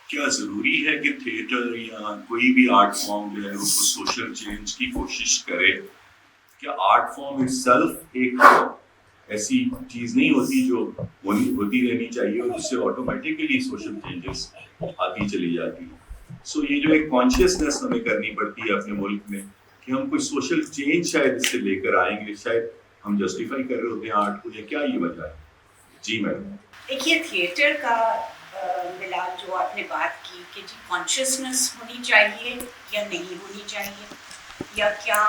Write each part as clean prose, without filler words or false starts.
کیا ضروری ہے کہ تھیٹر یا کوئی بھی آرٹ فارم جو ہے وہ سوشل چینج کی کوشش کرے؟ کیا آرٹ فارم اٹ سیلف ایک ایسی چیز نہیں ہوتی جو ہوتی رہنی چاہیے اور اس سے آٹومیٹکلی سوشل چینجز آتی چلی جاتی ہیں؟ سو یہ جو ایک کانشیسنیس ہمیں کرنی پڑتی ہے اپنے ملک میں کہ ہم کوئی سوشل چینج شاید اس سے لے کر آئیں گے، شاید ہم جسٹیفائی کر رہے ہوتے ہیں آرٹ کو، یا کیا یہ وجہ ہے؟ جی میڈم. دیکھیے تھیٹر کا بلال جو آپ نے بات کی کہ جی کانشیسنیس ہونی چاہیے یا نہیں ہونی چاہیے، یا کیا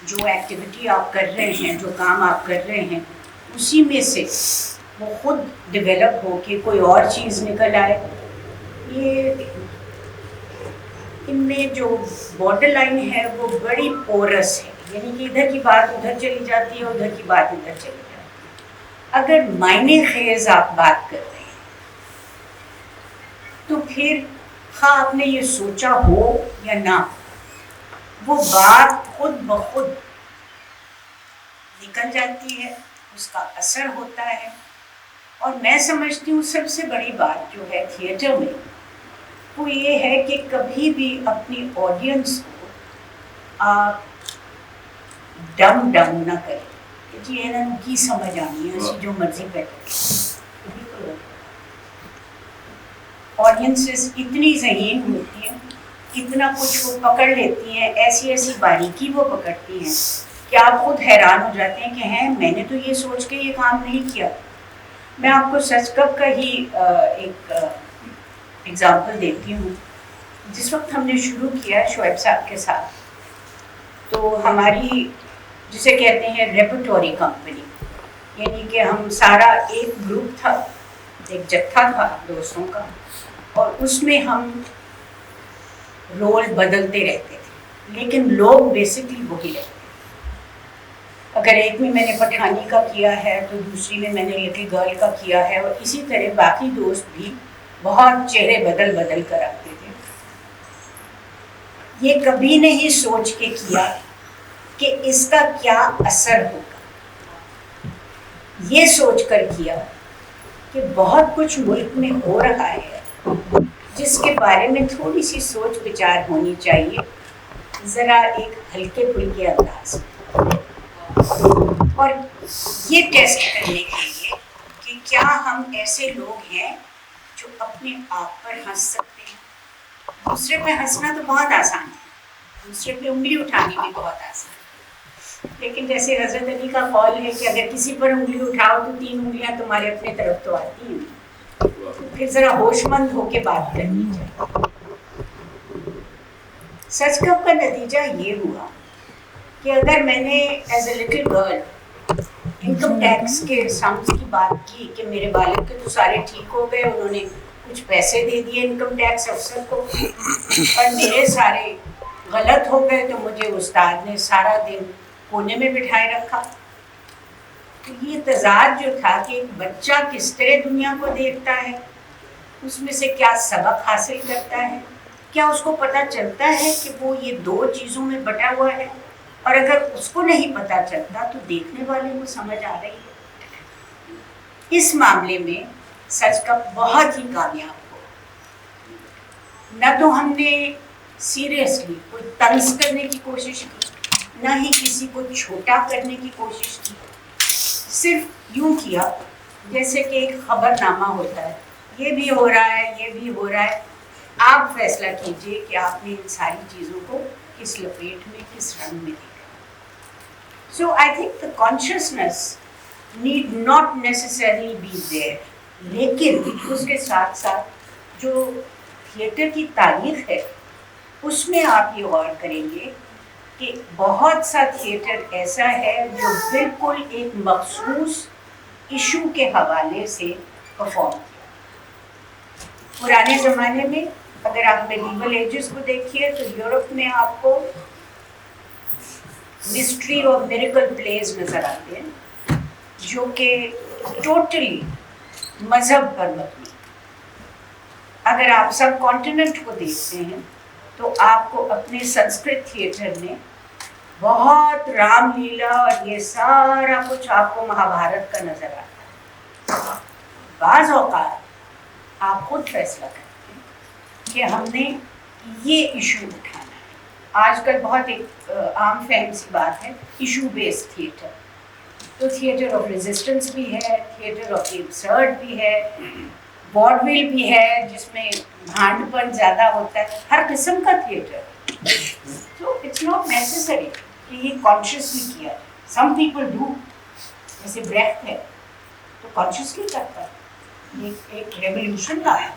جو ایکٹیویٹی آپ کر رہے ہیں، جو کام آپ کر رہے ہیں، اسی میں سے وہ خود ڈیولپ ہو کے کوئی اور چیز نکل آئے، یہ ان میں جو بارڈر لائن ہے وہ بڑی پورس ہے، یعنی کہ ادھر کی بات ادھر چلی جاتی ہے، ادھر کی بات ادھر چلی جاتی ہے۔ اگر معنی خیز آپ بات کر رہے ہیں تو پھر خواہ آپ نے یہ سوچا ہو یا نہ، وہ بات خود بخود نکل جاتی ہے، اس کا اثر ہوتا ہے۔ اور میں سمجھتی ہوں سب سے بڑی بات جو ہے تھیٹر میں وہ یہ ہے کہ کبھی بھی اپنی آڈینس کو آپ ڈم نہ کریں کہ جی انہوں کی سمجھ آنی ہے، اسی جو مرضی پہ کریں۔ آڈینسز اتنی ذہین ہوتی ہیں، اتنا کچھ وہ پکڑ لیتی ہیں، ایسی ایسی باریکی وہ پکڑتی ہیں کہ آپ خود حیران ہو جاتے ہیں کہ ہیں میں نے تو یہ سوچ کے یہ کام نہیں کیا۔ میں آپ کو سچ کپ کا ہی ایک ایگزامپل دیتی ہوں۔ جس وقت ہم نے شروع کیا شعیب صاحب کے ساتھ، تو ہماری جسے کہتے ہیں ریپرٹوری کمپنی، یعنی کہ ہم سارا ایک گروپ تھا، ایک جتھا تھا دوستوں کا، اور اس میں ہم رول بدلتے رہتے تھے، لیکن لوگ بیسکلی وہی رہتے۔ اگر ایک میں نے پٹھانی کا کیا ہے تو دوسری میں نے لٹل گرل کا کیا ہے، اور اسی طرح باقی دوست بھی بہت چہرے بدل کر آتے تھے۔ یہ کبھی نہیں سوچ کے کیا کہ اس کا کیا اثر ہوگا، یہ سوچ کر کیا کہ بہت کچھ ملک میں ہو رہا ہے جس کے بارے میں تھوڑی سی سوچ بچار ہونی چاہیے، ذرا ایک ہلکے پھلکے انداز میں، اور یہ ٹیسٹ کرنے کے لیے کہ کیا ہم ایسے لوگ ہیں جو اپنے آپ پر ہنس سکتے ہیں۔ دوسرے پہ ہنسنا تو بہت آسان ہے، دوسرے پہ انگلی اٹھانی بھی بہت آسان ہے، لیکن جیسے حضرت علی کا قول ہے کہ اگر کسی پر انگلی اٹھاؤ تو 3 انگلیاں تمہارے اپنے طرف تو آتی ہیں، تو پھر ذرا ہوش مند ہو کے بات کرنی چاہیے۔ سچ کپ کا نتیجہ یہ ہوا کہ اگر میں نے as a little girl income tax کے سمز کی بات کی کہ میرے والد کے تو سارے ٹھیک ہو گئے، انہوں نے کچھ پیسے دے دیے انکم ٹیکس افسر کو، اور میرے سارے غلط ہو گئے، تو مجھے استاد نے سارا دن کونے میں بٹھائے رکھا۔ تو یہ تضاد جو تھا کہ ایک بچہ کس طرح دنیا کو دیکھتا ہے، اس میں سے کیا سبق حاصل کرتا ہے، کیا اس کو پتہ چلتا ہے کہ وہ یہ 2 چیزوں میں بٹا ہوا ہے، اور اگر اس کو نہیں پتہ چلتا تو دیکھنے والے کو سمجھ آ رہی ہے۔ اس معاملے میں سچ کا بہت ہی کامیاب ہو، نہ تو ہم نے سیریسلی کوئی طنز کرنے کی کوشش کی، نہ ہی کسی کو چھوٹا کرنے کی کوشش کی، صرف یوں کیا جیسے کہ ایک خبر نامہ ہوتا ہے، یہ بھی ہو رہا ہے، یہ بھی ہو رہا ہے، آپ فیصلہ کیجئے کہ آپ نے ان ساری چیزوں کو کس لپیٹ میں، کس رنگ میں دیکھا۔ So I think the consciousness need not necessarily be there، لیکن اس کے ساتھ ساتھ جو تھیٹر کی تاریخ ہے اس میں آپ یہ غور کریں گے کہ بہت سا تھیٹر ایسا ہے جو بالکل ایک مخصوص ایشو کے حوالے سے پرفارم کیا۔ پرانے زمانے میں اگر آپ میڈیول ایجز کو دیکھیے تو یورپ میں آپ کو مسٹری اور میریکل پلیز نظر آتے ہیں جو کہ ٹوٹلی مذہب پر مبنی۔ اگر آپ سب کانٹیننٹ کو دیکھتے ہیں تو آپ کو اپنے سنسکرت تھیٹر میں بہت رام لیلا اور یہ سارا کچھ آپ کو مہابھارت کا نظر آتا ہے۔ بعض اوقات آپ خود فیصلہ کرتے ہیں کہ ہم نے یہ ایشو اٹھانا ہے. آج کل بہت ایک عام فہم سی بات ہے ایشو بیسڈ تھیٹر. تو تھیٹر آف ریزسٹنس بھی ہے, تھیٹر آف دی ابسرڈ بھی ہے, واڈویل بھی ہے جس میں بھانڈ پن زیادہ ہوتا ہے, ہر قسم کا تھیٹر. تو اٹس ناٹ نیسسری کہ یہ کانشیسلی کیا جائے. سم پیپل ڈو, جیسے بریکٹ ہے تو کانشیسلی کرتا ہے, ایک ریولیوشن لایا.